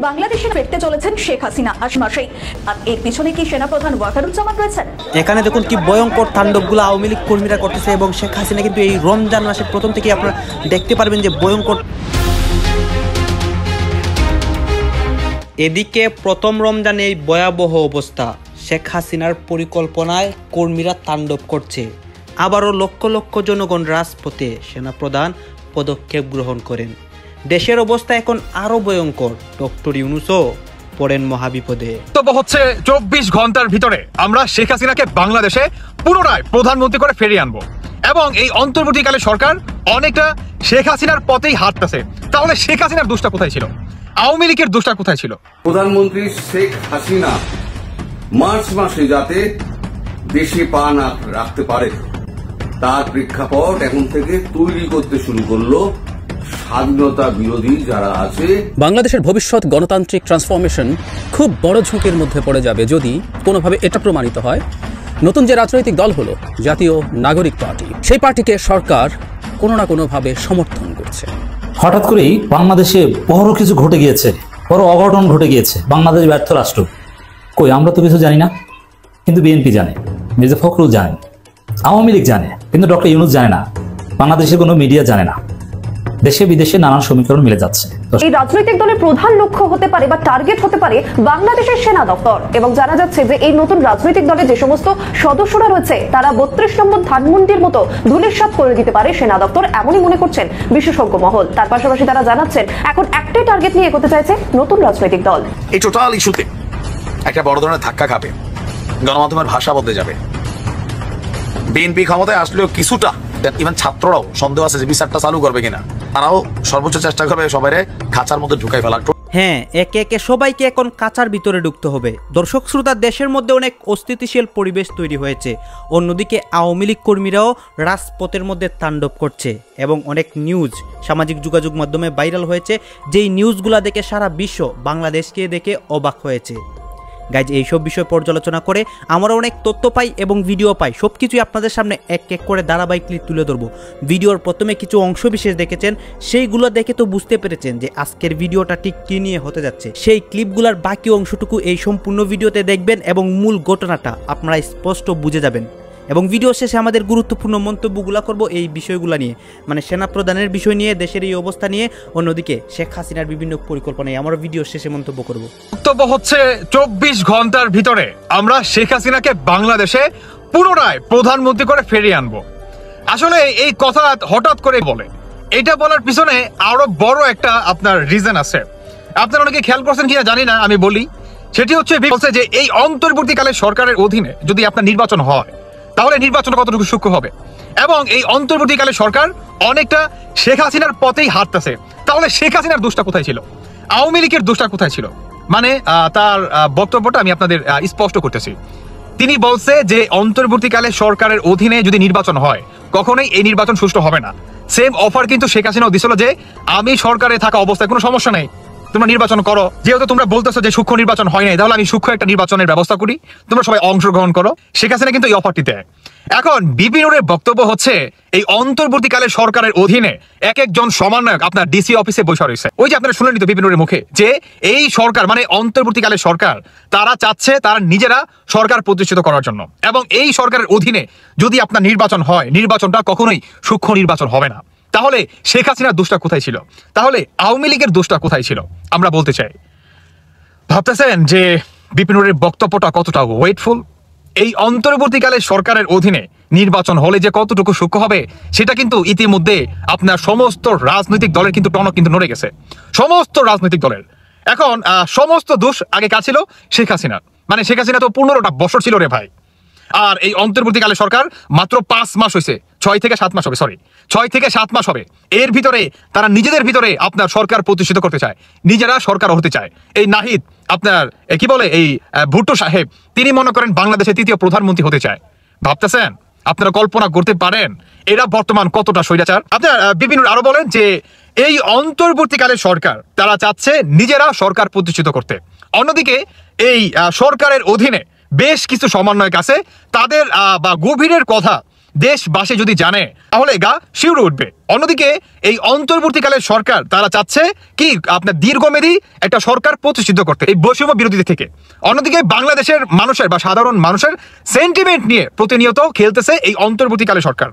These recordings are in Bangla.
বাংলাদেশে ফিরতে চলেছেন শেখ হাসিনা আজ মাসেই। আর এর পিছনে কি সেনাপ্রধান ওয়াকারুজ্জামান রয়েছেন? এখানে দেখুন কি ভয়ঙ্কর তাণ্ডবগুলো আওয়ামী লীগ কর্মীরা করতেছে এবং শেখ হাসিনা কিন্তু এই রমজান মাসের প্রথম থেকে আপনারা দেখতে পারবেন যে ভয়ঙ্কর। এদিকে প্রথম রমজানে এই ভয়াবহ অবস্থা, শেখ হাসিনার পরিকল্পনায় কর্মীরা তাণ্ডব করছে। আবারও লক্ষ লক্ষ জনগণ রাজপথে, সেনাপ্রধান পদক্ষেপ গ্রহণ করেন। দেশের অবস্থা এখন আরো ভয়ঙ্কর। ডক্টর ইউনূসও পড়েন মহাবিপদে। হচ্ছে 24 ঘন্টার ভিতরে আমরা শেখ হাসিনাকে বাংলাদেশে পুনরায় প্রধানমন্ত্রী করে ফিরিয়ে আনবো এবং এই অন্তর্বর্তীকালে সরকার অনেকটা শেখ হাসিনার পথেই হাঁটতেছে। তাহলে শেখ হাসিনার দোষটা কোথায় ছিল? আওয়ামী লীগের দোষটা কোথায় ছিল? প্রধানমন্ত্রী শেখ হাসিনা মার্চ মাসে যাতে দেশে পা না রাখতে পারে তার প্রেক্ষাপট এখন থেকে তৈরি করতে শুরু করলো স্বাধীনতা বিরোধী যারা আছে। বাংলাদেশের ভবিষ্যৎ গণতান্ত্রিক ট্রান্সফরমেশন খুব বড় ঝুঁকির মধ্যে পড়ে যাবে যদি কোনোভাবে এটা প্রমাণিত হয় নতুন যে রাজনৈতিক দল হলো জাতীয় নাগরিক পার্টি, সেই পার্টিকে সরকার কোনো না কোনোভাবে সমর্থন করছে। হঠাৎ করেই বাংলাদেশে বড় কিছু ঘটে গিয়েছে, বড় অঘটন ঘটে গিয়েছে। বাংলাদেশ ব্যর্থ রাষ্ট্র। কই, আমরা তো কিছু জানি না, কিন্তু বিএনপি জানে, মির্জা ফখরুল জানে, আওয়ামী লীগ জানে, কিন্তু ডক্টর ইউনূস জানে না, বাংলাদেশের কোনো মিডিয়া জানে না। দেশে বিদেশে নানান সমীকরণ মিলে যাচ্ছে। এই রাজনৈতিক দলের প্রধান লক্ষ্য হতে পারে বা টার্গেট হতে পারে বাংলাদেশের সেনা দপ্তর, এবং জানা যাচ্ছে যে এই নতুন রাজনৈতিক দলের যে সমস্ত সদস্যরা রয়েছে তারা 32 নম্বর ধানমন্ডির মতো ধূলিসাৎ করে দিতে পারে সেনা দপ্তর, এমনই মনে করছেন বিশেষজ্ঞ মহল। তার পাশাপাশি তারা জানাচ্ছেন এখন একটাই টার্গেট নিয়ে এগোতে চাইছে নতুন রাজনৈতিক দল। এই টোটাল ইস্যুতে একটা বড় ধরনের ধাক্কা খাবে, গণমাধ্যমের ভাষা বদলে যাবে। বিএনপি ক্ষমতায় আসলেও কিছুটা ইভেন ছাত্ররাও সন্দেহ আছে যে বিচারটা চালু করবে কিনা, তারাও সর্বোচ্চ চেষ্টা করবে সবাই খাঁচার মধ্যে ঢুকাই ফেলার। হ্যাঁ, একে একে সবাইকে এখন কাঁচার ভিতরে ঢুকতে হবে। দর্শক শ্রোতা, দেশের মধ্যে অনেক অস্থিতিশীল পরিবেশ তৈরি হয়েছে। অন্যদিকে আওয়ামী লীগ কর্মীরাও রাজপথের মধ্যে তাণ্ডব করছে এবং অনেক নিউজ সামাজিক যোগাযোগ মাধ্যমে ভাইরাল হয়েছে, যেই নিউজগুলা দেখে সারা বিশ্ব বাংলাদেশকে দেখে অবাক হয়েছে। গাইজ, এইসব বিষয় পর্যালোচনা করে আমরা অনেক তথ্য পাই এবং ভিডিও পাই, সব কিছুই আপনাদের সামনে এক এক করে ধারাবাহিকলি তুলে ধরবো। ভিডিওর প্রথমে কিছু অংশ বিশেষ দেখেছেন, সেইগুলো দেখে তো বুঝতে পেরেছেন যে আজকের ভিডিওটা ঠিক কী নিয়ে হতে যাচ্ছে। সেই ক্লিপগুলোর বাকি অংশটুকু এই সম্পূর্ণ ভিডিওতে দেখবেন এবং মূল ঘটনাটা আপনারা স্পষ্ট বুঝে যাবেন। এবং ভিডিও শেষে আমাদের গুরুত্বপূর্ণ মন্তব্যগুলো করব এই বিষয়গুলো নিয়ে, মানে সেনাপ্রধানের বিষয় নিয়ে, দেশের এই অবস্থা নিয়ে, অন্যদিকে শেখ হাসিনার বিভিন্ন পরিকল্পনায় আমরা ভিডিও শেষে মন্তব্য করব। বক্তব্য হচ্ছে 24 ঘন্টার ভিতরে আমরা শেখ হাসিনাকে বাংলাদেশে পুনরায় প্রধানমন্ত্রী করে ফিরিয়ে আনবো। আসলে এই কথা হঠাৎ করে বলে, এটা বলার পিছনে আরো বড় একটা আপনার রিজন আছে। আপনারা অনেকে খেয়াল করছেন কিনা জানি না, আমি বলি। সেটি হচ্ছে যে এই অন্তর্বর্তীকালে সরকারের অধীনে যদি আপনার নির্বাচন হয় তাহলে নির্বাচন কতটুকু সূক্ষ্ম হবে, এবং এই অন্তর্বর্তীকালে সরকার অনেকটা শেখ হাসিনার পথেই হাঁটতেছে। তাহলে শেখ হাসিনার দোষটা কোথায় ছিল? আওয়ামী লীগের দোষটা কোথায় ছিল? মানে তার বক্তব্যটা আমি আপনাদের স্পষ্ট করতেছি। তিনি বলছে যে অন্তর্বর্তীকালে সরকারের অধীনে যদি নির্বাচন হয় কখনোই এই নির্বাচন সুষ্ঠু হবে না। সেম অফার কিন্তু শেখ হাসিনাও দিছিল যে আমি সরকারে থাকা অবস্থায় কোনো সমস্যা নেই, তোমরা নির্বাচন করো। যেহেতু তোমরা বলতেছো যে সূক্ষ্ম নির্বাচন হয় নাই, তাহলে আমি সূক্ষ্ম একটা নির্বাচনের ব্যবস্থা করি, তোমরা সবাই অংশগ্রহণ করো। শেখ হাসিনা কিন্তু এই অফারটি দেয়। এখন বিপি নুরের বক্তব্য হচ্ছে এই অন্তর্বর্তীকালে সরকারের অধীনে এক একজন সমন্বয়ক আপনার ডিসি অফিসে বসে রয়েছে। ওই যে আপনারা শুনলেন তো বিপি নুরের মুখে যে এই সরকার মানে অন্তর্বর্তীকালে সরকার তারা চাচ্ছে তারা নিজেরা সরকার প্রতিষ্ঠিত করার জন্য, এবং এই সরকারের অধীনে যদি আপনার নির্বাচন হয় নির্বাচনটা কখনোই সূক্ষ্ম নির্বাচন হবে না। তাহলে শেখ হাসিনার দোষটা কোথায় ছিল? তাহলে আওয়ামী লীগের দোষটা কোথায় ছিল? আমরা বলতে চাই, ভাবতেছেন যে বিপি নুরের বক্তব্যটা কতটা ওয়েটফুল? এই অন্তর্বর্তীকালে সরকারের অধীনে নির্বাচন হলে যে কতটুকু সূক্ষ্ম হবে সেটা কিন্তু ইতিমধ্যে আপনার সমস্ত রাজনৈতিক দলের কিন্তু টনক কিন্তু নড়ে গেছে, সমস্ত রাজনৈতিক দলের। এখন সমস্ত দোষ আগে কাজ ছিল শেখ হাসিনার। মানে শেখ হাসিনা তো 15টা বছর ছিল রে ভাই, আর এই অন্তর্বর্তীকালে সরকার মাত্র 5 মাস হয়েছে, 6 থেকে 7 মাস হবে, 6 থেকে 7 মাস হবে। এর ভিতরে তারা নিজেদের ভিতরে আপনার সরকার প্রতিষ্ঠিত করতে চায়, নিজেরা সরকার হতে চায়। এই নাহিদ আপনার কি বলে এই ভুট্টো সাহেব, তিনি মনে করেন বাংলাদেশের 3য় প্রধানমন্ত্রী হতে চায়। ভাবতেছেন, আপনারা কল্পনা করতে পারেন এরা বর্তমান কতটা স্বৈরাচার? আপনার বিপি নুর আরো বলেন যে এই অন্তর্বর্তীকালে সরকার তারা চাচ্ছে নিজেরা সরকার প্রতিষ্ঠিত করতে। অন্যদিকে এই সরকারের অধীনে বেশ কিছু সমন্বয়ক আছে, তাদের বা গভীরের কথা দেশবাসী যদি জানে তাহলে গা শিউরে উঠবে। অন্যদিকে এই অন্তর্বর্তীকালের সরকার তারা চাচ্ছে কি আপনার দীর্ঘমেয়াদী একটা সরকার প্রতিষ্ঠিত করতে এই বৈষম্য বিরোধীদের থেকে। অন্যদিকে বাংলাদেশের মানুষের বা সাধারণ মানুষের সেন্টিমেন্ট নিয়ে প্রতিনিয়ত খেলতেছে এই অন্তর্বর্তীকালের সরকার।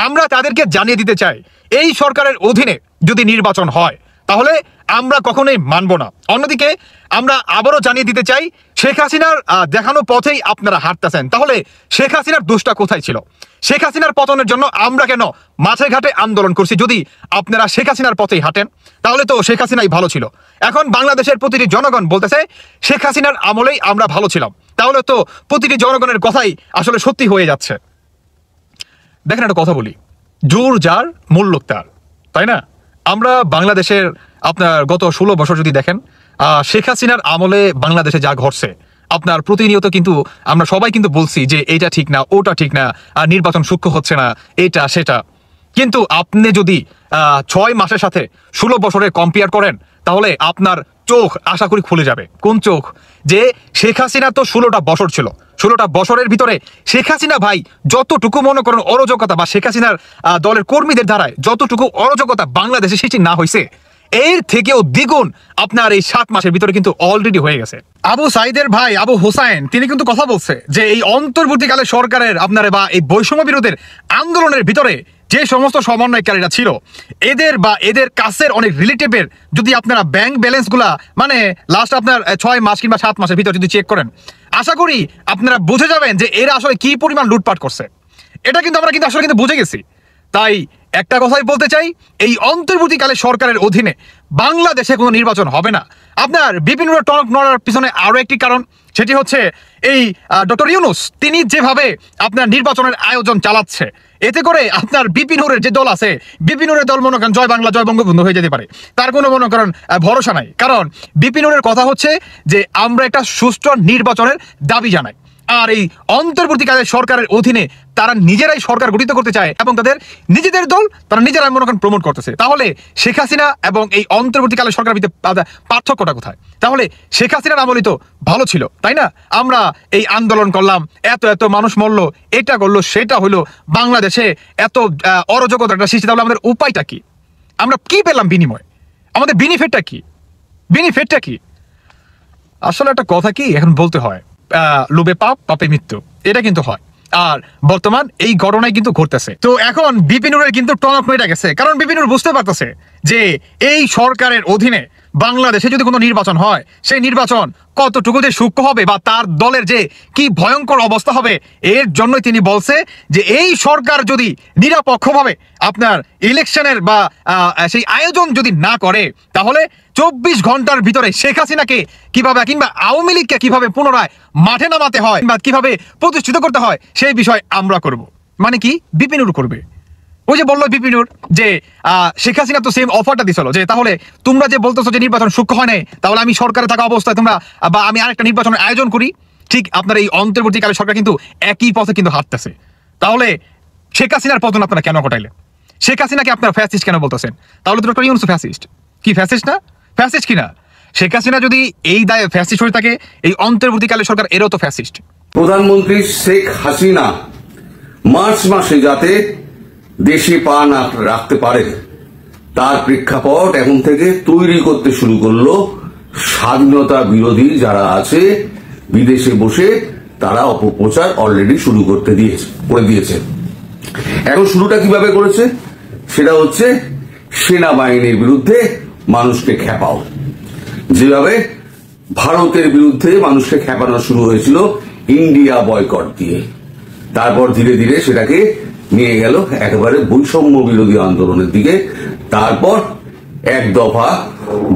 আমরা তাদেরকে জানিয়ে দিতে চাই এই সরকারের অধীনে যদি নির্বাচন হয় তাহলে আমরা কখনোই মানব না। অন্যদিকে আমরা আবারও জানিয়ে দিতে চাই শেখ হাসিনার দেখানো পথেই আপনারা হাঁটতেছেন, তাহলে শেখ হাসিনার দোষটা কোথায় ছিল? শেখ হাসিনার পতনের জন্য আমরা কেন মাঠে ঘাটে আন্দোলন করছি? যদি আপনারা শেখ হাসিনার পথেই হাঁটেন তাহলে তো শেখ হাসিনাই ভালো ছিল। এখন বাংলাদেশের প্রতিটি জনগণ বলতেছে শেখ হাসিনার আমলেই আমরা ভালো ছিলাম, তাহলে তো প্রতিটি জনগণের কথাই আসলে সত্যি হয়ে যাচ্ছে। দেখেন একটা কথা বলি, জোর যার মূল্য তার, তাই না? আমরা বাংলাদেশের আপনার গত 16 বছর যদি দেখেন শেখ হাসিনার আমলে বাংলাদেশে যা ঘটছে আপনার প্রতিনিয়ত কিন্তু আমরা সবাই কিন্তু বলছি যে এটা ঠিক না, ওটা ঠিক না, নির্বাচন সূক্ষ্ম হচ্ছে না, এটা সেটা। কিন্তু আপনি যদি 6 মাসের সাথে 16 বছরের কম্পেয়ার করেন তাহলে আপনার চোখ আশা করি খুলে যাবে। কোন চোখ? যে শেখ হাসিনা তো 16টা বছর ছিল, 16টা বছরের ভিতরে শেখ হাসিনা ভাই যতটুকু মনে করেন অরাজকতা বা শেখ হাসিনার দলের কর্মীদের দ্বারায় যতটুকু অরাজকতা বাংলাদেশে সৃষ্টি না হয়েছে এর থেকেও দ্বিগুণ আপনার এই 7 মাসের ভিতরে কিন্তু অলরেডি হয়ে গেছে। আবু সাইদের ভাই আবু হোসাইন তিনি কিন্তু কথা বলছে যে এই অন্তর্বর্তীকালে সরকারের আপনার বা এই বৈষম্য বিরোধের আন্দোলনের ভিতরে যে সমস্ত সমন্বয়কারীরা ছিল এদের বা এদের কাছের অনেক রিলেটিভের যদি আপনারা ব্যাংক ব্যালেন্স গুলা মানে লাস্ট আপনার 6 মাস কিংবা 7 মাসের ভিতরে যদি চেক করেন আশা করি আপনারা বুঝে যাবেন যে এরা আসলে কি পরিমাণ লুটপাট করছে। এটা কিন্তু আমরা কিন্তু আসলে বুঝে গেছি। তাই একটা কথাই বলতে চাই, এই অন্তর্বর্তীকালে সরকারের অধীনে বাংলাদেশে কোনো নির্বাচন হবে না। আপনার বিভিন্ন টনক নড়ার পিছনে আরো একটি কারণ, সেটি হচ্ছে এই ডক্টর ইউনূস তিনি যেভাবে আপনার নির্বাচনের আয়োজন চালাচ্ছে, এতে করে আপনার বিপিনুরের যে দল আছে বিপিনুরের দল মনে করেন জয় বাংলা জয় বঙ্গবন্ধু হয়ে যেতে পারে, তার কোনো মনে করেন ভরসা নাই। কারণ বিপিনুরের কথা হচ্ছে যে আমরা একটা সুষ্ঠু নির্বাচনের দাবি জানাই, আর এই অন্তর্বর্তীকালের সরকারের অধীনে তারা নিজেরাই সরকার গঠিত করতে চায় এবং তাদের নিজেদের দল তারা নিজেরাই মনে করেন প্রমোট করতেছে। তাহলে শেখ হাসিনা এবং এই অন্তর্বর্তীকালের সরকারের ভিতরে পার্থক্যটা কোথায়? তাহলে শেখ হাসিনার আমলই তো ভালো ছিল, তাই না? আমরা এই আন্দোলন করলাম, এত এত মানুষ মরলো, এটা করলো সেটা হলো, বাংলাদেশে এত অরাজকতাটা সৃষ্টি, তাহলে আমাদের উপায়টা কি? আমরা কি পেলাম বিনিময়? আমাদের বেনিফিটটা কি? বেনিফিটটা কি? আসলে একটা কথা কি এখন বলতে হয়, লোভে পাপ পাপে মৃত্যু, এটা কিন্তু হয়। আর বর্তমান এই ঘটনায় কিন্তু ঘটতেছে। তো এখন বিপিনুরের কিন্তু টনক নড়ে গেছে, কারণ বিপিনুর বুঝতে পারতেছে যে এই সরকারের অধীনে বাংলাদেশে যদি কোনো নির্বাচন হয় সেই নির্বাচন কতটুকু যে সূক্ষ্ম হবে বা তার দলের যে কি ভয়ঙ্কর অবস্থা হবে, এর জন্যই তিনি বলছে যে এই সরকার যদি নিরপেক্ষভাবে আপনার ইলেকশনের বা সেই আয়োজন যদি না করে তাহলে 24 ঘন্টার ভিতরে শেখ হাসিনাকে কিভাবে কিংবা আওয়ামী লীগকে কিভাবে পুনরায় মাঠে নামাতে হয় বা কিভাবে প্রতিষ্ঠিত করতে হয় সেই বিষয় আমরা করব। মানে কি বিপিনুর করবে। ওই যে বললো বিপিনুর যে শেখ হাসিনা তো সেম অফারটা দিছিল যে তাহলে তোমরা যে বলতেছো যে নির্বাচন সূক্ষ্ম হয় নাই, তাহলে আমি সরকারে থাকা অবস্থায় তোমরা বা আমি আরেকটা নির্বাচনের আয়োজন করি। ঠিক আপনার এই অন্তর্বর্তীকালে সরকার কিন্তু একই পথে কিন্তু হাঁটতেছে। তাহলে শেখ হাসিনার পতন আপনারা কেন ঘটাইলেন? শেখ হাসিনাকে আপনারা ফ্যাসিস্ট কেন বলতেছেন? তাহলে তো ডক্টর ইউনূস ফ্যাসিস্ট। কি ফ্যাসিস্ট না? ফ্যাসিস্ট কিনা? শেখ হাসিনা যদি এই দায়ে ফ্যাসিস্ট হয়ে থাকে, এই অন্তর্বর্তীকালে সরকার এরও তো ফ্যাসিস্ট। প্রধানমন্ত্রী শেখ হাসিনা মার্চ মাসে যাতে দেশে পা না রাখতে পারে তার প্রেক্ষাপট এখন থেকে তৈরি করতে শুরু করলো স্বাধীনতা বিরোধী যারা আছে বিদেশে বসে, তারা অপপ্রচার অলরেডি শুরু করে দিয়েছে। এখন শুরুটা কিভাবে করেছে? সেটা হচ্ছে সেনাবাহিনীর বিরুদ্ধে মানুষকে খেপাও, যেভাবে ভারতের বিরুদ্ধে মানুষকে খেপানো শুরু হয়েছিল ইন্ডিয়া বয়কট দিয়ে, তারপর ধীরে ধীরে সেটাকে নিয়ে গেল একেবারে বৈষম্য বিরোধী আন্দোলনের দিকে, তারপর এক দফা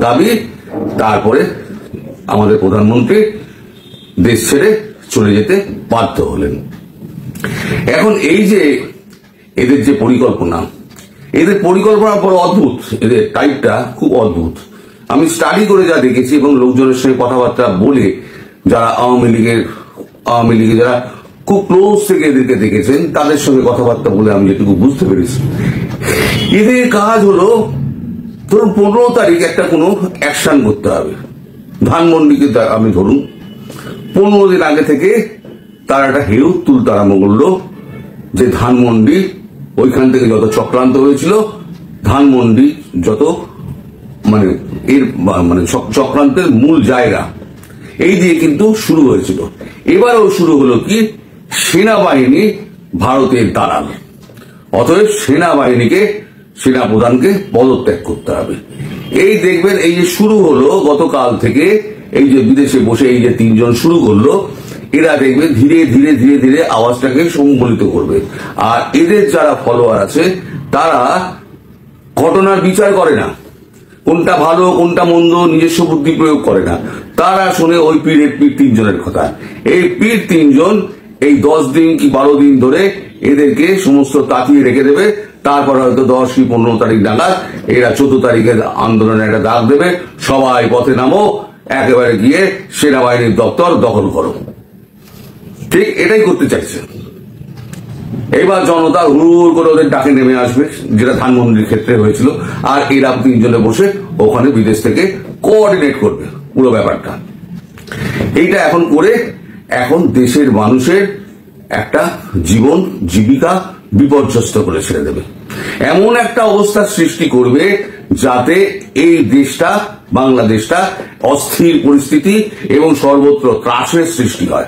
দাবি, তারপরে আমাদের প্রধানমন্ত্রী দেশ ছেড়ে চলে যেতে বাধ্য হলেন। এখন এই যে এদের যে পরিকল্পনা, এদের পরিকল্পনা বড় অদ্ভুত, এদের টাইপটা খুব অদ্ভুত। আমি স্টাডি করে যা দেখেছি এবং লোকজনের সঙ্গে কথাবার্তা বলে যারা আওয়ামী লীগে যারা খুব ক্লোজ থেকে এদেরকে দেখেছেন তাদের সঙ্গে কথাবার্তা বলে আমি যেটুকু বুঝতে পেরেছি, এদের কাজ হলো ধরুন 15 তারিখ একটা কোনো অ্যাকশন করতে হবে। ধানমন্ডিকে আমি ধরুন 15 দিন আগে থেকে তারা একটা হেউ তুলতে আরম্ভ করলো যে ধানমন্ডি ওইখান থেকে যত চক্রান্ত হয়েছিল, ধানমন্ডি যত মানে এর মানে চক্রান্তের মূল জায়গা, এই দিয়ে কিন্তু শুরু হয়েছিল। এবারও শুরু হলো কি, সেনাবাহিনী ভারতের দালাল, অতএব সেনাবাহিনীকে, সেনাপ্রধানকে পদত্যাগ করতে হবে। এই দেখবেন এই যে শুরু হলো গতকাল থেকে, এই যে বিদেশে বসে এই যে 3 জন শুরু করলো, এরা দেখবে ধীরে ধীরে ধীরে ধীরে আওয়াজটাকে সম্বলিত করবে। আর এদের যারা ফলোয়ার আছে তারা ঘটনার বিচার করে না, কোনটা ভালো কোনটা মন্দ নিজস্ব বুদ্ধি প্রয়োগ করে না, তারা শুনে ওই পীরের পীর 3 জনের কথা। এই পীর 3 জন এই 10 দিন কি 12 দিন ধরে এদেরকে সমস্ত তাকিয়ে রেখে দেবে। তারপর হয়তো 10 কি 15 তারিখ নাগাদ এরা 14 তারিখের আন্দোলনের একটা ডাক দেবে, সবাই পথে নামো, একেবারে গিয়ে সেনাবাহিনীর দপ্তর দখল করো। ঠিক এটাই করতে চাইছে। এবার জনতা হুড় করে ওদের ডাকে নেমে আসবে, যেটা ধানমন্ডির ক্ষেত্রে হয়েছিল। আর এরা 3 জনে বসে ওখানে বিদেশ থেকে কোঅর্ডিনেট করবে পুরো ব্যাপারটা। এইটা এখন করে এখন দেশের মানুষের একটা জীবন জীবিকা বিপর্যস্ত করে ছেড়ে দেবে, এমন একটা অবস্থা সৃষ্টি করবে যাতে এই দেশটা, বাংলাদেশটা অস্থির পরিস্থিতি এবং সর্বত্র ত্রাসের সৃষ্টি হয়।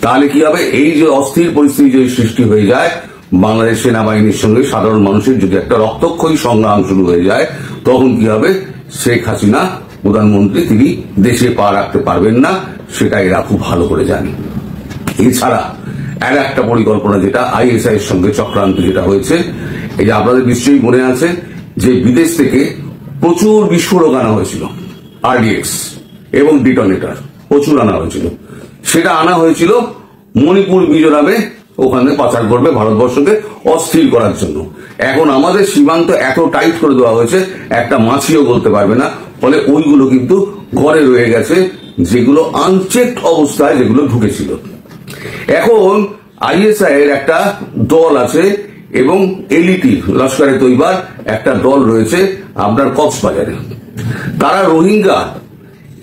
তাহলে কি হবে, এই যে অস্থির পরিস্থিতি যদি সৃষ্টি হয়ে যায়, বাংলাদেশ সেনাবাহিনীর সঙ্গে সাধারণ মানুষের যদি একটা রক্তক্ষয়ী সংগ্রাম শুরু হয়ে যায়, তখন কি হবে, শেখ হাসিনা প্রধানমন্ত্রী তিনি দেশে পা রাখতে পারবেন না, সেটা এরা খুব ভালো করে জানে। এছাড়া আর একটা পরিকল্পনা, যেটা আইএসআই এর সঙ্গে চক্রান্ত যেটা হয়েছে, এই যে আপনাদের নিশ্চয়ই মনে আছে যে বিদেশ থেকে প্রচুর বিস্ফোরক আনা হয়েছিল, আরডিএক্স এবং ডিটোনেটর প্রচুর আনা হয়েছিল। সেটা আনা হয়েছিল মণিপুর মিজোরামে, ওখানে পাচার করবে ভারতবর্ষকে অস্থির করার জন্য। এখন আমাদের সীমান্ত এত টাইট করে দেওয়া হয়েছে, একটা মাছিও বলতে পারবে না। ফলে ওইগুলো কিন্তু ঘরে রয়ে গেছে, যেগুলো আনচেকড অবস্থায় যেগুলো ঢুকেছিল। এখন আইএসআই এর একটা দল আছে এবং এলইটি লস্করে তৈবার একটা দল রয়েছে আপনার কক্সবাজারে। তারা রোহিঙ্গা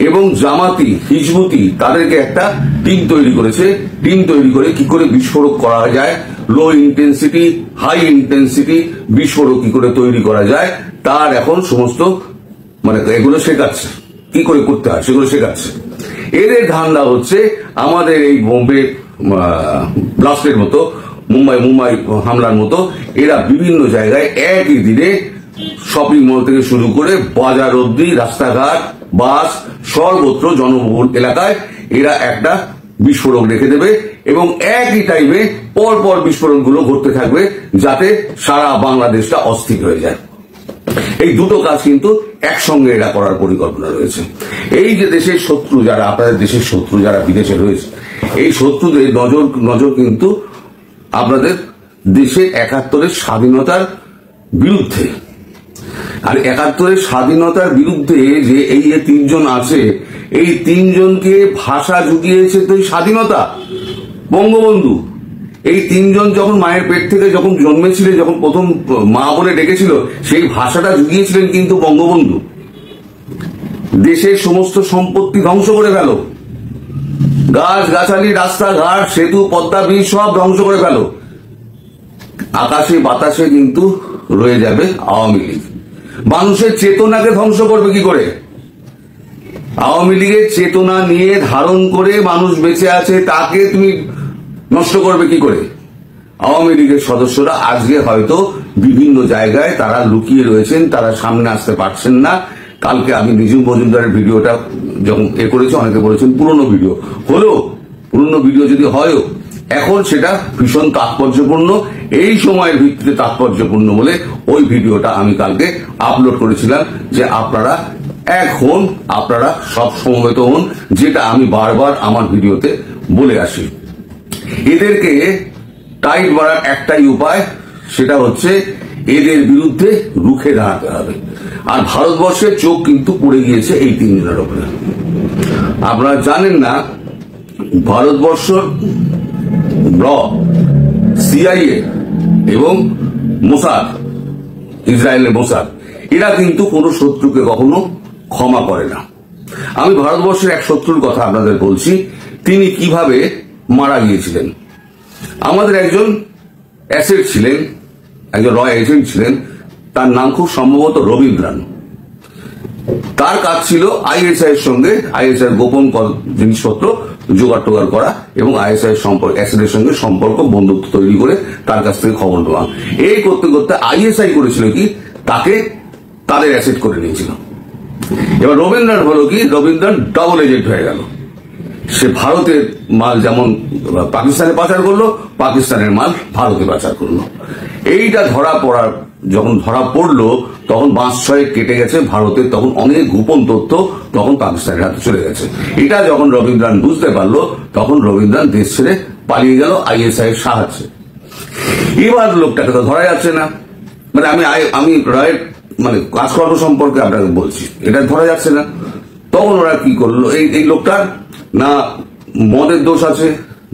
এবং জামাতি হিজবুতি তাদেরকে একটা টিম তৈরি করেছে। টিম তৈরি করে কি করে বিস্ফোরক করা যায়, লো ইন্টেন্সিটি হাই ইন্টেন্সিটি বিস্ফোরক কি করে তৈরি করা যায়, তার এখন সমস্ত মানে এগুলো শেখাচ্ছে, কি করে করতে হয় সেগুলো শেখাচ্ছে। এদের ধান্দা হচ্ছে আমাদের এই বোম্বে ব্লাস্টের মতো, মুম্বাই হামলার মতো, এরা বিভিন্ন জায়গায় একই দিনে শপিং মল থেকে শুরু করে বাজার অব্দি, রাস্তাঘাট, বাস, সর্বত্র জনবহুল এলাকায় এরা একটা বিস্ফোরক রেখে দেবে এবং একই টাইমে পরপর বিস্ফোরণগুলো ঘটতে থাকবে, যাতে সারা বাংলাদেশটা অস্থির হয়ে যায়। এই দুটো কাজ কিন্তু একসঙ্গে এরা করার পরিকল্পনা রয়েছে। এই যে দেশের শত্রু যারা, আপনাদের দেশের শত্রু যারা বিদেশে রয়েছে, এই শত্রুদের নজর কিন্তু আপনাদের দেশের 71-এর স্বাধীনতার বিরুদ্ধে। আর 71-এর স্বাধীনতার বিরুদ্ধে যে এই যে 3 জন আছে, এই 3 জনকে ভাষা জুগিয়েছে তো স্বাধীনতা বঙ্গবন্ধু। এই 3 জন যখন মায়ের পেট থেকে যখন জন্মেছিলেন, যখন প্রথম মা বলে ডেকেছিল, সেই ভাষাটা জুগিয়েছিলেন কিন্তু বঙ্গবন্ধু। দেশের সমস্ত সম্পত্তি ধ্বংস করে গেল, গাছ গাছালি, রাস্তাঘাট, সেতু, পদ্মা ব্রিজ সব ধ্বংস করে গেল। আকাশে বাতাসে কিন্তু রয়ে যাবে আওয়ামী লীগ। মানুষের চেতনাকে ধ্বংস করবে কি করে? আওয়ামী লীগের চেতনা নিয়ে ধারণ করে মানুষ বেঁচে আছে, তাকে তুমি নষ্ট করবে কি করে? আওয়ামী লীগের সদস্যরা আজকে হয়তো বিভিন্ন জায়গায় তারা লুকিয়ে রয়েছেন, তারা সামনে আসতে পারছেন না। কালকে আমি নিজু মজুমদারের ভিডিওটা যখন করেছি, অনেকে বলেছেন পুরনো ভিডিও হলো, পুরনো ভিডিও যদি হয়ও, এখন সেটা ভীষণ তাৎপর্যপূর্ণ, এই সময়ের ভিত্তিতে তাৎপর্যপূর্ণ বলে ওই ভিডিওটা আমি কালকে আপলোড করেছিলাম, যে আপনারা এখন আপনারা সব সমবেত হন, যেটা আমি বারবার আমার ভিডিওতে বলে আসি। এদেরকে টাইট মারার একটাই উপায়, সেটা হচ্ছে এদের বিরুদ্ধে রুখে দাঁড়াতে হবে। আর ভারতবর্ষের চোখ কিন্তু পড়ে গিয়েছে এই 3 জনের উপরে। আপনারা জানেন না, ভারতবর্ষ সিআইএ এবং মোসাদ, ইসরায়েলের মোসাদ, এরা কিন্তু কোনো শত্রুকে কখনো ক্ষমা করে না। আমি ভারতবর্ষের এক শত্রুর কথা আপনাদের বলছি, তিনি কিভাবে মারা গিয়েছিলেন। আমাদের একজন অ্যাসেট ছিলেন, একজন র এজেন্ট ছিলেন, তার নাম খুব সম্ভবত রবীন্দ্রন। তার কাজ ছিল আইএসআই এর সঙ্গে, আইএসআই গোপন জিনিসপত্র জোগাড় টোগাড় করা এবং আইএসআই সম্পর্ক, অ্যাসেটের সঙ্গে সম্পর্ক, বন্ধুত্ব তৈরি করে তার কাছ থেকে খবর নেওয়া। এই করতে করতে আইএসআই করেছিল কি, তাকে তাদের অ্যাসেট করে নিয়েছিল। এবার রবীন্দ্রন হলো কি, রবীন্দ্রন ডাবল এজেন্ট হয়ে গেল। সে ভারতের মাল যেমন পাকিস্তানে পাচার করলো, পাকিস্তানের মাল ভারতে পাচার করলো। এইটা যখন ধরা পড়লো তখন 5-6 কেটে গেছে ভারতের, তখন অনেক গোপন তথ্য তখন পাকিস্তানের হাতে চলে গেছে। এটা যখন রবীন্দ্রন বুঝতে পারলো তখন রবীন্দ্রন দেশ ছেড়ে পালিয়ে গেল আইএসআই এর সাহায্যে। এবার লোকটাকে তো ধরা যাচ্ছে না, মানে আমি রায়ের মানে কাজকর্ম সম্পর্কে আপনাকে বলছি, এটা ধরা যাচ্ছে না। তখন ওরা কি করলো, এই লোকটার না মদের দোষ আছে,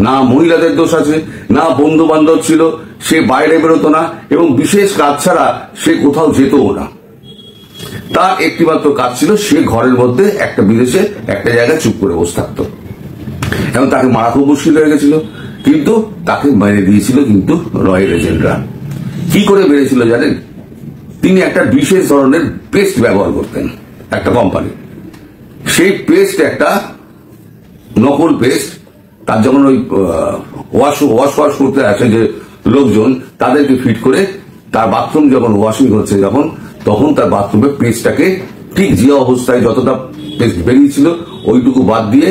না মহিলাদের দোষ আছে, না বন্ধু বান্ধব ছিল, সে বাইরে বেরোতো না এবং বিশেষ কাজ ছাড়া সে কোথাও যেতও না। তার একটিমাত্র কাজ ছিল, সে ঘরের মধ্যে একটা বিদেশে একটা জায়গায় চুপ করে বসে থাকতো এবং তাকে মারা খুব মুশকিল হয়ে গেছিল। কিন্তু তাকে মেরে দিয়েছিল কিন্তু রয়্যাল এজেন্টরা। কি করে মেরেছিল জানেন? তিনি একটা বিশেষ ধরনের পেস্ট ব্যবহার করতেন একটা কোম্পানি। সেই একটা নকল পেস্ট, তার যখন ওই ওয়াশ করতে আসে যে লোকজন, তাদেরকে ফিট করে তার বাথরুম যখন ওয়াশিং হচ্ছে তখন তার বাথরুমে পেস্টটাকে ঠিক যে অবস্থায় যতটা পেস্ট বেরিয়েছিল ওইটুকু বাদ দিয়ে,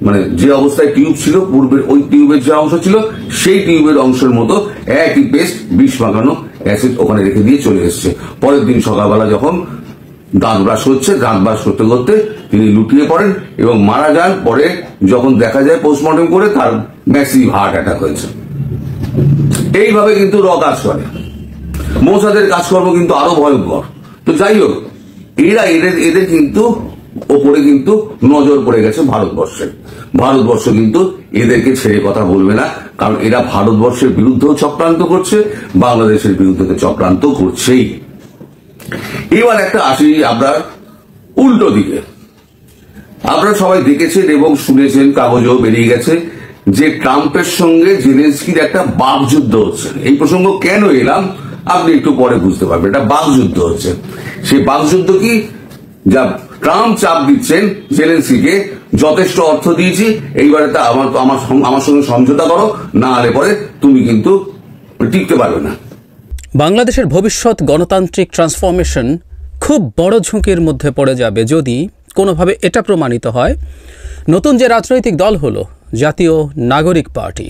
মানে যে অবস্থায় টিউব ছিল পূর্বের, ওই টিউবের যে অংশ ছিল সেই টিউবের অংশের মতো একই পেস্ট, বিষ মাখানো অ্যাসিড ওখানে রেখে দিয়ে চলে এসছে। পরের দিন সকালবেলা যখন দাঁত ব্রাশ করতে করতে তিনি লুটিয়ে পড়েন এবং মারা যান। পরে যখন দেখা যায় পোস্টমর্টম করে, তার ম্যাসিভ হার্ট অ্যাটাক হয়েছে। এইভাবে কিন্তু র কাজ করে। মোসাদের কাজকর্ম কিন্তু আরো ভয়ঙ্কর। তো যাই হোক, এদের কিন্তু ওপরে কিন্তু নজর পড়ে গেছে ভারতবর্ষের। ভারতবর্ষ কিন্তু এদেরকে ছেড়ে কথা বলবে না, কারণ এরা ভারতবর্ষের বিরুদ্ধেও চক্রান্ত করছে, বাংলাদেশের বিরুদ্ধে চক্রান্ত করছেই। এবার একটা আসি আপনার উল্টো দিকে। আপনারা সবাই দেখেছেন এবং শুনেছেন, কাগজেও বেরিয়ে গেছে যে ট্রাম্পের সঙ্গে জেলেনস্কির একটা বাকযুদ্ধ হচ্ছে। এই প্রসঙ্গ কেন এলাম আপনি একটু পরে বুঝতে পারবেন। এটা বাকযুদ্ধ হচ্ছে। সেই বাকযুদ্ধ কি, যা ট্রাম্প চাপ দিচ্ছেন জেলেনস্কিকে, যথেষ্ট অর্থ দিয়েছি, এইবারে তা আমার সঙ্গে সমঝোতা করো, না হলে পরে তুমি কিন্তু টিকতে পারবে না। বাংলাদেশের ভবিষ্যৎ গণতান্ত্রিক ট্রান্সফরমেশন খুব বড় ঝুঁকির মধ্যে পড়ে যাবে যদি কোনোভাবে এটা প্রমাণিত হয় নতুন যে রাজনৈতিক দল হলো জাতীয় নাগরিক party,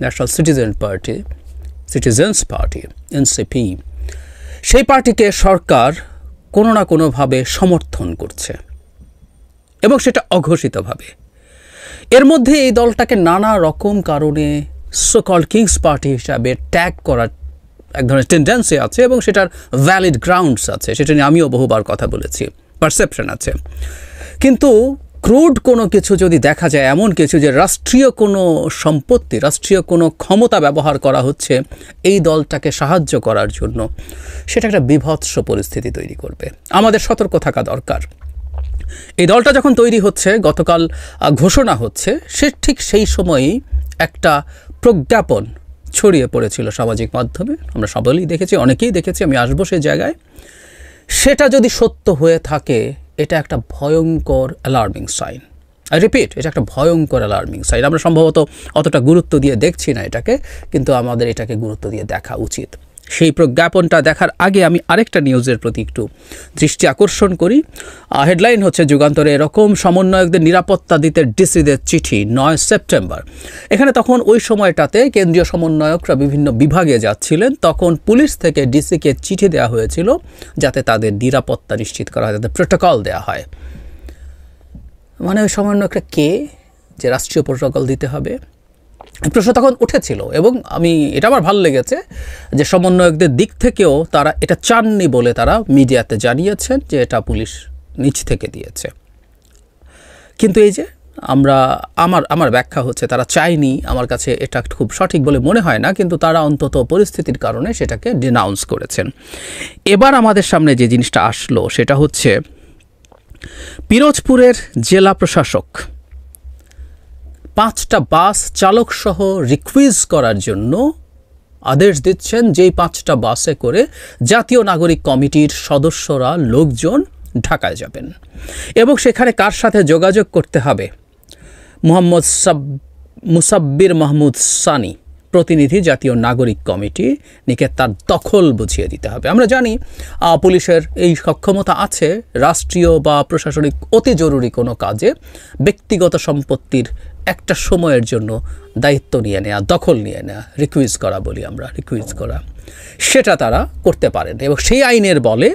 national citizens party NCP, সেই পার্টিকে সরকার কোনো না কোনোভাবে সমর্থন করছে এবং সেটা অঘোষিতভাবে। এর মধ্যে এই দলটাকে নানা রকম কারণে সো-কল্ড কিংস পার্টি হিসাবে ট্যাগ করার এক ধরনের টেন্ডেন্সি আছে এবং সেটার ভ্যালিড গ্রাউন্ডস আছে, সেটা নিয়ে আমিও বহুবার কথা বলেছি, পারসেপশন আছে। কিন্তু ক্রুড কোনো কিছু যদি দেখা যায়, এমন কিছু যে রাষ্ট্রীয় কোনো সম্পত্তি, রাষ্ট্রীয় কোনো ক্ষমতা ব্যবহার করা হচ্ছে এই দলটাকে সাহায্য করার জন্য, সেটা একটা বিভৎস পরিস্থিতি তৈরি করবে। আমাদের সতর্ক থাকা দরকার। এই দলটা যখন তৈরি হচ্ছে, গতকাল ঘোষণা হচ্ছে, সে ঠিক সেই সময়ই একটা প্রজ্ঞাপন ছড়িয়ে পড়েছিল সামাজিক মাধ্যমে। আমরা সবাই দেখেছি, অনেকেই দেখেছি, আমি আসবো সেই জায়গায়। সেটা যদি সত্য হয়ে থাকে, এটা একটা ভয়ঙ্কর অ্যালার্মিং সাইন। আই রিপিট, এটা একটা ভয়ঙ্কর অ্যালার্মিং সাইন। আমরা সম্ভবত অতটা গুরুত্ব দিয়ে দেখছি না এটাকে, কিন্তু আমাদের এটাকে গুরুত্ব দিয়ে দেখা উচিত। সেই প্রজ্ঞাপনটা দেখার আগে আমি আরেকটা নিউজের প্রতি একটু দৃষ্টি আকর্ষণ করি। হেডলাইন হচ্ছে যুগান্তরে এরকম সমন্বয়কদের নিরাপত্তা দিতে ডিসিদের চিঠি 9 সেপ্টেম্বর। এখানে তখন ওই সময়টাতে কেন্দ্রীয় সমন্বয়করা বিভিন্ন বিভাগে যাচ্ছিলেন, তখন পুলিশ থেকে ডিসিকে চিঠি দেওয়া হয়েছিল যাতে তাদের নিরাপত্তা নিশ্চিত করা হয়, যাতে প্রোটোকল দেওয়া হয়। মানে ওই সমন্বয়করা কে যে রাষ্ট্রীয় প্রোটোকল দিতে হবে, প্রশ্ন তখন উঠেছিল। এবং এটা আমার ভালো লেগেছে যে সমন্বয়কদের দিক থেকেও তারা এটা চাননি বলে তারা মিডিয়াতে জানিয়েছেন যে এটা পুলিশ নিচ থেকে দিয়েছে। কিন্তু এই যে আমার ব্যাখ্যা হচ্ছে তারা চায়নি, আমার কাছে এটা খুব সঠিক বলে মনে হয় না, কিন্তু তারা অন্তত পরিস্থিতির কারণে সেটাকে ডিনাউন্স করেছেন। এবার আমাদের সামনে যে জিনিসটা আসলো সেটা হচ্ছে পিরোজপুরের জেলা প্রশাসক 5টা বাস চালক সহ রিকুইজ করার জন্য আদেশ দিচ্ছেন, যেই 5টা বাসে করে জাতীয় নাগরিক কমিটির সদস্যরা লোকজন ঢাকায় যাবেন এবং সেখানে কার সাথে যোগাযোগ করতে হবে, মোহাম্মদ মুসাব্বির মাহমুদ সানি প্রতিনিধি জাতীয় নাগরিক কমিটি নিকে তার দখল বুঝিয়ে দিতে হবে। আমরা জানি পুলিশের এই সক্ষমতা আছে রাষ্ট্রীয় বা প্রশাসনিক অতি জরুরি কোনো কাজে ব্যক্তিগত সম্পত্তির একটা সময়ের জন্য দায়িত্ব নিয়ে নেওয়া, দখল নিয়ে নেওয়া, রিকুইজ করা বলি আমরা, রিকুইজ করা, সেটা তারা করতে পারেন এবং সেই আইনের বলে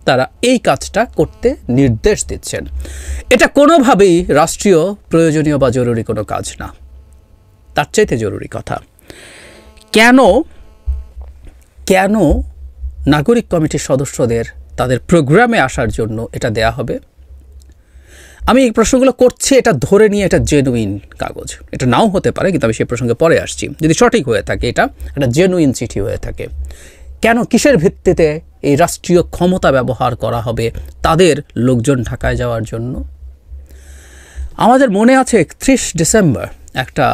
তারা এই কাজটা করতে নির্দেশ দিচ্ছেন। এটা কোনোভাবেই রাষ্ট্রীয় প্রয়োজনীয় বা জরুরি কোনো কাজ না। তার চাইতে জরুরি কথা, কেন নাগরিক কমিটির সদস্যদের তাদের প্রোগ্রামে আসার জন্য এটা দেয়া হবে? আমি এই প্রশ্নগুলো করছি এটা ধরে নিয়ে এটা জেনুইন কাগজ, এটা নাও হতে পারে, কিন্তু আমি সেই প্রসঙ্গে পরে আসছি। যদি সঠিক হয়ে থাকে এটা একটা জেনুইন চিঠি হয়ে থাকে, কেন কিসের ভিত্তিতে এই রাষ্ট্রীয় ক্ষমতা ব্যবহার করা হবে তাদের লোকজন ঢাকায় যাওয়ার জন্য? আমাদের মনে আছে 31 ডিসেম্বর একটা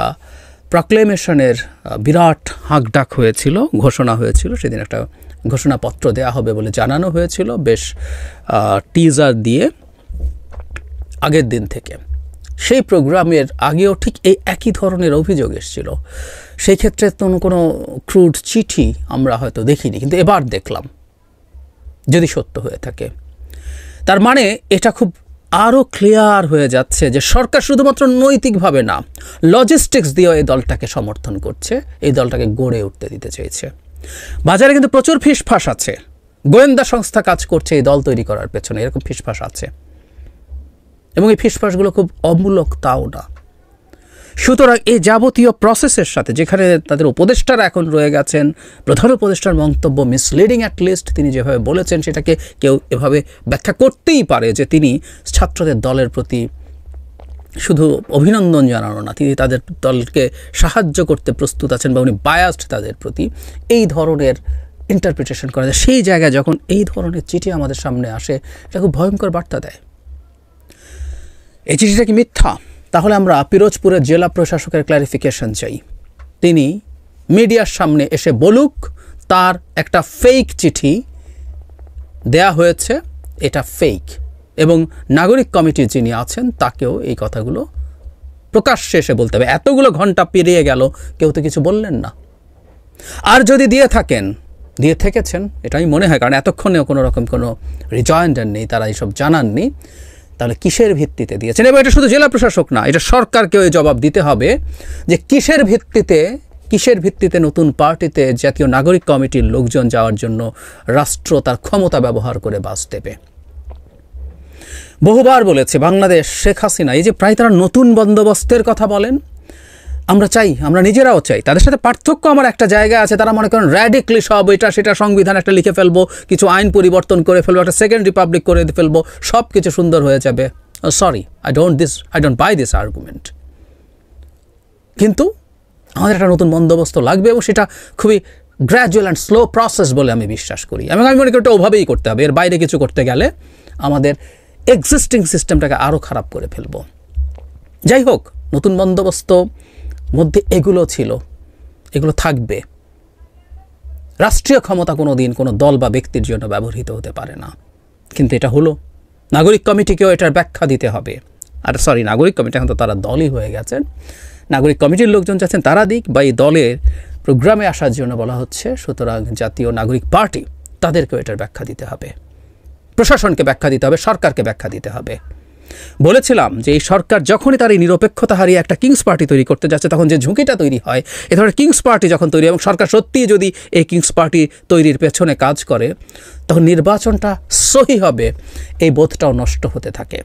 প্রক্লেমেশনের বিরাট হাঁকডাক হয়েছিল, ঘোষণা হয়েছিল। সেদিন একটা ঘোষণাপত্র দেয়া হবে বলে জানানো হয়েছিল, বেশ টিজার দিয়ে আগের দিন থেকে। সেই প্রোগ্রামের আগেও ঠিক এই একই ধরনের অভিযোগ এসেছিল। সেই ক্ষেত্রে কোনো ক্রুড চিঠি আমরা হয়তো দেখিনি, কিন্তু এবার দেখলাম। যদি সত্য হয়ে থাকে তার মানে এটা খুব আরও ক্লিয়ার হয়ে যাচ্ছে যে সরকার শুধুমাত্র নৈতিকভাবে না, লজিস্টিক্স দিয়েও এই দলটাকে সমর্থন করছে, এই দলটাকে গড়ে উঠতে দিতে চেয়েছে। বাজারে কিন্তু প্রচুর ফিসফাস আছে, গোয়েন্দা সংস্থা কাজ করছে এই দল তৈরি করার পেছনে, এরকম ফিসফাস আছে এবং এই ফিসফাসগুলো খুব অমূলক তাও না। সুতরাং এই যাবতীয় প্রসেসের সাথে, যেখানে তাদের উপদেষ্টারা এখন রয়ে গেছেন, প্রধান উপদেষ্টার মন্তব্য মিসলিডিং অ্যাটলিস্ট, তিনি যেভাবে বলেছেন সেটাকে কেউ এভাবে ব্যাখ্যা করতেই পারে যে তিনি ছাত্রদের দলের প্রতি শুধু অভিনন্দন জানানো না, তিনি তাদের দলকে সাহায্য করতে প্রস্তুত আছেন বা উনি বায়াসড তাদের প্রতি, এই ধরনের ইন্টারপ্রিটেশন করা যায়। সেই জায়গায় যখন এই ধরনের চিঠি আমাদের সামনে আসে, এটা খুব ভয়ঙ্কর বার্তা দেয়। এই চিঠিটা কি মিথ্যা? তাহলে আমরা পিরোজপুরের জেলা প্রশাসকের ক্ল্যারিফিকেশন চাই। তিনি মিডিয়ার সামনে এসে বলুক তার একটা ফেক চিঠি দেয়া হয়েছে, এটা ফেক, এবং নাগরিক কমিটির যিনি আছেন তাকেও এই কথাগুলো প্রকাশ্যে এসে বলতে হবে। এতগুলো ঘন্টা পেরিয়ে গেল, কেউ তো কিছু বললেন না। আর যদি দিয়ে থেকেছেন, এটাই মনে হয়, কারণ এতক্ষণেও কোনো রকম কোনো রিজয়েন্ডার নেই, তারা এইসব জানাননি, তাহলে কিসের ভিত্তিতে দিয়েছেন? এবং এটা শুধু জেলা প্রশাসক না, এটা সরকারকেও এই জবাব দিতে হবে যে কিসের ভিত্তিতে নতুন পার্টিতে জাতীয় নাগরিক কমিটির লোকজন যাওয়ার জন্য রাষ্ট্র তার ক্ষমতা ব্যবহার করে বাস দেবে। বহুবার বলেছে বাংলাদেশ, শেখ হাসিনা, এই যে প্রায় তারা নতুন বন্দোবস্তের কথা বলেন, আমরা চাই, আমরা নিজেরাও চাই। তাদের সাথে পার্থক্য আমার একটা জায়গা আছে, তারা মনে করেন র্যাডিক্যালি সব এটা সেটা সংবিধান একটা লিখে ফেলবো, কিছু আইন পরিবর্তন করে ফেলবো, একটা সেকেন্ড রিপাবলিক করে ফেলবো, সব কিছু সুন্দর হয়ে যাবে। Sorry, I don't by this argument. কিন্তু আমাদের একটা নতুন বন্দোবস্ত লাগবে এবং সেটা খুবই গ্র্যাজুয়াল অ্যান্ড স্লো প্রসেস বলে আমি বিশ্বাস করি। আমি মনে করি এটা ওভাবেই করতে হবে। এর বাইরে কিছু করতে গেলে আমাদের এক্সিস্টিং সিস্টেমটাকে আরও খারাপ করে ফেলবো। যাই হোক, নতুন বন্দোবস্ত মধ্যে এগুলো ছিল, এগুলো থাকবে। রাষ্ট্রীয় ক্ষমতা কোনো দিন কোনো দল বা ব্যক্তির জন্য ব্যবহৃত হতে পারে না, কিন্তু এটা হলো। নাগরিক কমিটিকেও এটার ব্যাখ্যা দিতে হবে। আর নাগরিক কমিটি এখন তো তারা দলই হয়ে গেছেন, নাগরিক কমিটির লোকজন যাচ্ছেন তারা দিক, বা এই দলের প্রোগ্রামে আসার জন্য বলা হচ্ছে, সুতরাং জাতীয় নাগরিক পার্টি তাদেরকেও এটার ব্যাখ্যা দিতে হবে, প্রশাসনকে ব্যাখ্যা দিতে হবে, সরকারকে ব্যাখ্যা দিতে হবে। বলেছিলাম যে এই সরকার যখনই তার এই নিরপেক্ষতা হারিয়ে একটা কিংস পার্টি তৈরি করতে যাচ্ছে, তখন যে ঝুঁকিটা তৈরি হয়, এ ধরনের কিংস পার্টি যখন তৈরি, এবং সরকার সত্যিই যদি এই কিংস পার্টি তৈরির পেছনে কাজ করে, তখন নির্বাচনটা সহি হবে, এই বোধটাও নষ্ট হতে থাকে।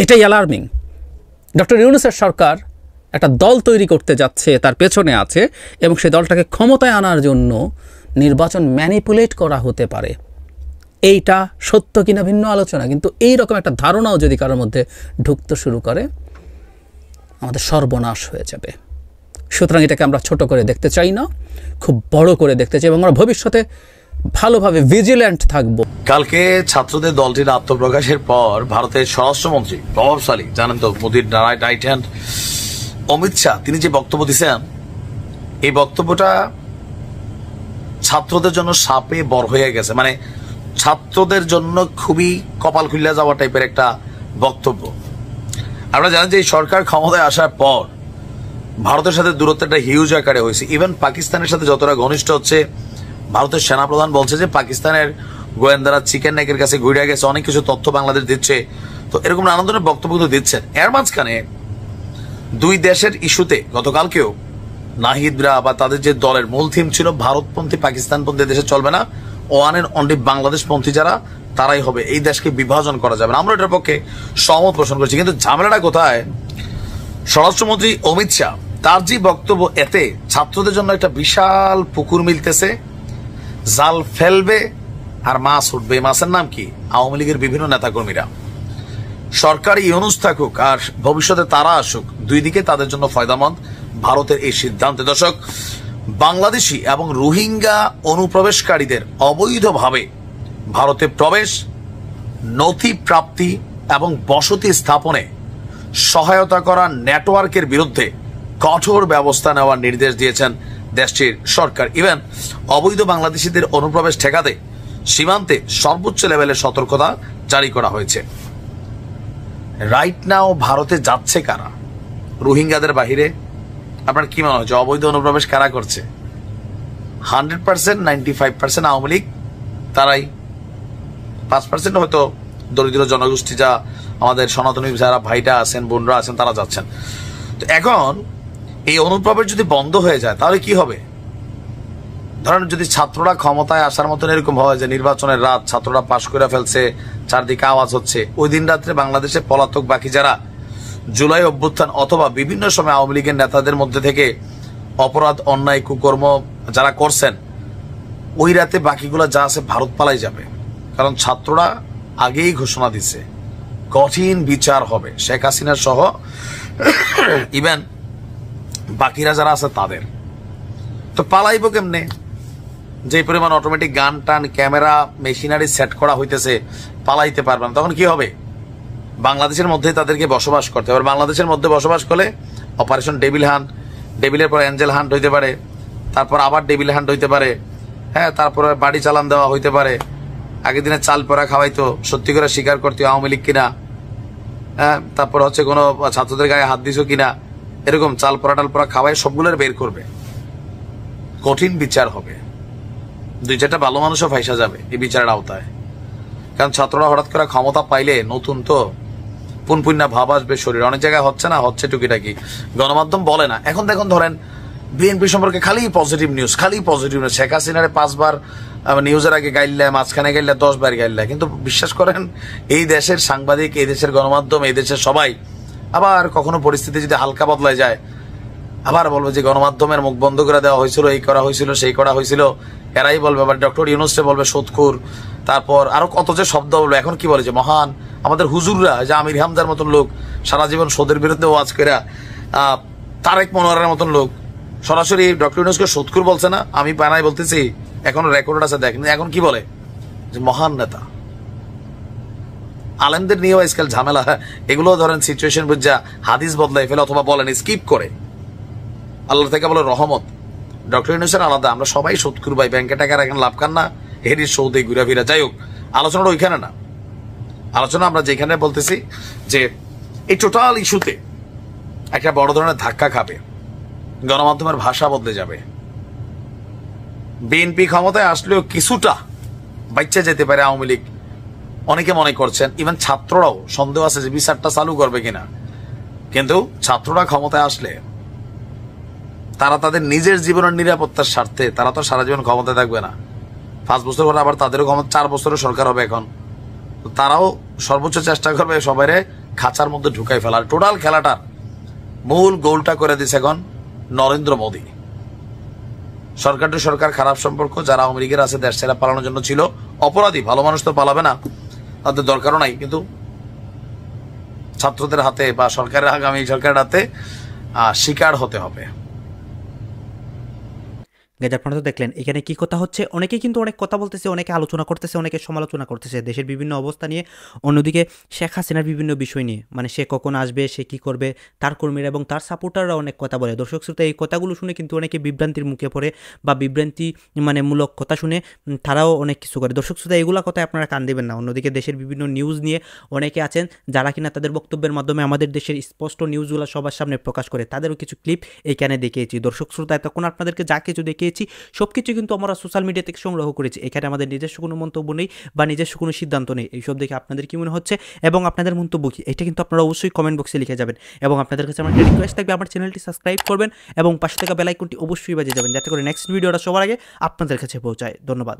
এটাই অ্যালার্মিং। ডক্টর ইউনূসের সরকার একটা দল তৈরি করতে যাচ্ছে, তার পেছনে আছে, এবং সেই দলটাকে ক্ষমতায় আনার জন্য নির্বাচন ম্যানিপুলেট করা হতে পারে। এইটা সত্য কিনা ভিন্ন আলোচনা, কিন্তু এই রকম একটা ধারণাও যদি কারোর মধ্যে ঢুকতে শুরু করে, আমাদের সর্বনাশ হয়ে যাবে। সুতরাং এটাকে আমরা ছোট করে দেখতে চাই না, খুব বড় করে দেখতে চাই, এবং আমরা ভবিষ্যতে ভালোভাবে ভিজিল্যান্ট থাকব। কালকে ছাত্রদের দলটির আত্মপ্রকাশের পর ভারতের স্বরাষ্ট্রমন্ত্রী প্রভাবশালী, জানেন তো, মোদির রাইট হ্যান্ড, অমিত শাহ তিনি যে বক্তব্য দিচ্ছেন, এই বক্তব্যটা ছাত্রদের জন্য সাপে বর হয়ে গেছে। মানে ছাত্রদের জন্য খুবই কপাল খুলে যাওয়া টাইপের একটা বক্তব্য। আপনারা জানেন যে এই সরকার ক্ষমতায় আসার পর ভারতের সাথে দূরত্বটা হিউজ আকারে হয়েছে। ইভেন পাকিস্তানের সাথে যতটা ঘনিষ্ঠ হচ্ছে, ভারতের সেনাপ্রধান বলছে যে পাকিস্তানের গোয়েন্দারা চিকেন নেকের কাছে ঘুরে গেছে, অনেক কিছু তথ্য বাংলাদেশ দিচ্ছে। তো এরকম নানান ধরনের বক্তব্য দিচ্ছেন। এর মাঝখানে দুই দেশের ইস্যুতে গতকালকেও নাহিদরা বা তাদের যে দলের মূল থিম ছিল ভারতপন্থী পাকিস্তানপন্থী দেশে চলবে না, ওয়ান এন্ড অনলি বাংলাদেশপন্থী যারা তারাই হবে, এই দেশকে বিভাজন করা যাবে না। আমরা এটার পক্ষে সহমত পোষণ করছি। কিন্তু ঝামেলাটা কোথায়? স্বরাষ্ট্রমন্ত্রী অমিত শাহ তার যে বক্তব্য, এতে ছাত্রদের জন্য একটা বিশাল পুকুর মিলতেছে, জাল ফেলবে আর মাছ উঠবে। মাছের নাম কি? আওয়ামী লীগের বিভিন্ন নেতাকর্মীরা। সরকার ইউনূস থাকুক আর ভবিষ্যতে তারা আসুক, দুই দিকে তাদের জন্য ফায়দামন্দ ভারতের এই সিদ্ধান্তে। দর্শক, বাংলাদেশি এবং রোহিঙ্গা অনুপ্রবেশকারীদের অবৈধভাবে ভারতে প্রবেশ, নথি প্রাপ্তি এবং বসতি স্থাপনে সহায়তা করা নেটওয়ার্কের বিরুদ্ধে কঠোর ব্যবস্থা নেওয়ার নির্দেশ দিয়েছেন দেশটির সরকার। ইভেন অবৈধ বাংলাদেশিদের অনুপ্রবেশ ঠেকাতে সীমান্তে সর্বোচ্চ লেভেলের সতর্কতা জারি করা হয়েছে। রাইট নাও ভারতে যাচ্ছে কারা? রোহিঙ্গাদের বাহিরে আপনার কি মনে হচ্ছে অবৈধ অনুপ্রবেশ কারা করছে? 100%, 95% আওয়ামী লীগ, তারাই। 5% হয়তো দরিদ্র জনগোষ্ঠী, যা আমাদের সনাতনী যারা ভাইটা আছেন, বোনরা আছেন, তারা যাচ্ছেন। তো এখন এই অনুপ্রবেশ যদি বন্ধ হয়ে যায় তাহলে কি হবে? ধরেন যদি ছাত্ররা ক্ষমতায় আসার মতন এরকম হয় যে নির্বাচনের রাত ছাত্ররা পাশ করে ফেলছে, চারদিকে আওয়াজ হচ্ছে, ওই দিন রাত্রে বাংলাদেশে পলাতক বাকি যারা জুলাই অভ্যুত্থান অথবা বিভিন্ন সময় আওয়ামী লীগের নেতাদের মধ্যে থেকে অপরাধ, অন্যায়, কুকর্ম যারা করছেন, ওই রাতে বাকিগুলা যা আছে ভারত পালাই যাবে। কারণ ছাত্ররা আগেই ঘোষণা দিছে কঠিন বিচার হবে শেখ হাসিনা সহ ইভেন বাকিরা যারা আছে তাদের। তো পালাইব কেমনে? যে পরিমাণ অটোমেটিক গান টান ক্যামেরা মেশিনারি সেট করা হইতেছে, পালাইতে পারবে না। তখন কি হবে? বাংলাদেশের মধ্যে তাদেরকে বসবাস করতে হবে। বাংলাদেশের মধ্যে বসবাস করলে অপারেশন ডেভিল হান্ট, ডেভিলের পর অ্যাঞ্জেল হান্ট হইতে পারে, তারপর আবার ডেভিল হান্ট হইতে পারে, হ্যাঁ, তারপরে বাড়ি চালান দেওয়া হইতে পারে। আগের দিনে চাল পরা খাওয়াইতো, সত্যি করে স্বীকার করতে আওয়ামী লীগ কিনা, হ্যাঁ, তারপর হচ্ছে কোনো ছাত্রদের গায়ে হাত দিছো কিনা, এরকম চাল পরা টাল পরা খাওয়াই সবগুলোর বের করবে। কঠিন বিচার হবে, 2-4টা ভালো মানুষও ফাইসা যাবে এই বিচারের আওতায়। কারণ ছাত্ররা হঠাৎ করে ক্ষমতা পাইলে নতুন তো পুনপুন্না ভাব আসবে শরীর। অনেক জায়গায় হচ্ছে না, হচ্ছে টুকিটাকি, গণমাধ্যম বলে না। এখন দেখুন, ধরেন বিএনপি সম্পর্কে খালি পজিটিভ নিউজ, খালি পজিটিভ নিউজ। শেখ হাসিনারে 5 বার নিউজের আগে গাইলে, মাঝখানে গাইলে, 10 বার গাইলে। কিন্তু বিশ্বাস করেন, এই দেশের সাংবাদিক, এই দেশের গণমাধ্যম, এই দেশের সবাই আবার কখনো পরিস্থিতি যদি হালকা বদলায় যায়, আবার বলবে যে গণমাধ্যমের মুখ বন্ধ করে দেওয়া হয়েছিল, এই করা হয়েছিল, সেই করা হয়েছিল। এরাই বলবে, আবার ডক্টর ইউনূসকে বলবে সৎখুর, তারপর আরো কত যে শব্দ বলবে। এখন কি বলে যে মহান আমাদের হুজুররা, যে আমির হামদার মতন লোক সারা জীবন সোদের বিরুদ্ধে ওয়াজ করে, তারেক মনোয়ারের মতন লোক সরাসরি ডক্টর ইউনূসকে সৎখুর বলছে না। আমি বানাই বলতেছি, এখন রেকর্ড আছে দেখেন। এখন কি বলে যে মহান নেতা। আলেমদের নিয়েও আজকাল ঝামেলা। এগুলো ধরেন সিচুয়েশন বুঝা হাদিস বদলাই ফেলে অথবা বলেন স্কিপ করে, আল্লাহ থেকে বলে রহমত। ডক্টর ইউনূসের আলাদা, আমরা সবাই সৎখুর ভাই, ব্যাংকে টাকা রাখেন লাভ খান না, হেরির সৌদে ঘুরা ফিরা। যাই হোক, আলোচনাটা ওইখানে না। আলোচনা আমরা যেখানে বলতেছি যে এই টোটাল ইস্যুতে একটা বড় ধরনের ধাক্কা খাবে, গণমাধ্যমের ভাষা বদলে যাবে। বিএনপি ক্ষমতায় আসলেও কিছুটা বাচ্চা যেতে পারে আওয়ামী লীগ, অনেকে মনে করছেন। ইভেন ছাত্ররাও সন্দেহ আছে যে বিচারটা চালু করবে কিনা। কিন্তু ছাত্ররা ক্ষমতায় আসলে তারা তাদের নিজের জীবনের নিরাপত্তার স্বার্থে তারা তো সারা জীবন ক্ষমতায় থাকবে না। 5 বছর পরে আবার তাদেরও ক্ষমতা, 4 বছরের সরকার হবে এখন। তারাও সর্বোচ্চ চেষ্টা করবে সবাইরে খাঁচার মধ্যে ঢুকাই ফেলার। টোটাল খেলাটার মূল গোলটা করে দিচ্ছে এখন নরেন্দ্র মোদী। সরকার টু সরকার খারাপ সম্পর্ক, যারা আওয়ামী লীগের আছে দেশ ছেড়ে পালানোর জন্য ছিল অপরাধী, ভালো মানুষ তো পালাবে না, তাদের দরকারও নাই। কিন্তু ছাত্রদের হাতে বা সরকারের আগামী সরকারের হাতে শিকার হতে হবে। গাইজ আপনারা তো দেখলেন এখানে কি কথা হচ্ছে, অনেকেই কিন্তু অনেক কথা বলতেছে, অনেকে আলোচনা করতেছে, অনেকে সমালোচনা করতেছে দেশের বিভিন্ন অবস্থা নিয়ে, অন্যদিকে শেখ হাসিনার বিভিন্ন বিষয় নিয়ে, মানে সে কখন আসবে, সে কি করবে, তার কর্মীরা এবং তার সাপোর্টাররা অনেক কথা বলে। দর্শক শ্রোতা, এই কথাগুলো শুনে কিন্তু অনেকে বিভ্রান্তির মুখে পড়ে বা বিভ্রান্তি মানে মূলক কথা শুনে তারাও অনেক কিছু করে। দর্শক শ্রোতা, এগুলো কথায় আপনারা কান দেবেন না। অন্যদিকে দেশের বিভিন্ন নিউজ নিয়ে অনেকে আছেন যারা কিনা তাদের বক্তব্যের মাধ্যমে আমাদের দেশের স্পষ্ট নিউজগুলো সবার সামনে প্রকাশ করে, তাদেরও কিছু ক্লিপ এইখানে দেখিয়েছি। দর্শক শ্রোতা, তখন আপনাদেরকে যা কিছু দেখিয়েছি সব কিছু কিন্তু আমরা সোশ্যাল মিডিয়া থেকে সংগ্রহ করেছি। এখানে আমাদের নিজস্ব কোনো মন্তব্য নেই বা নিজস্ব কোনো সিদ্ধান্ত নেই। এইসব দেখে আপনাদের কি মনে হচ্ছে এবং আপনাদের মন্তব্য কি, এটা কিন্তু আপনারা অবশ্যই কমেন্ট বক্সে লিখে যাবেন। এবং আপনাদের কাছে আমার রিকোয়েস্ট থাকবে আমার চ্যানেলটি সাবস্ক্রাইব করবেন এবং পাশে থাকা বেল আইকনটি অবশ্যই বাজিয়ে যাবেন, যাতে করে নেক্সট ভিডিওটা সবার আগে আপনাদের কাছে পৌঁছায়। ধন্যবাদ।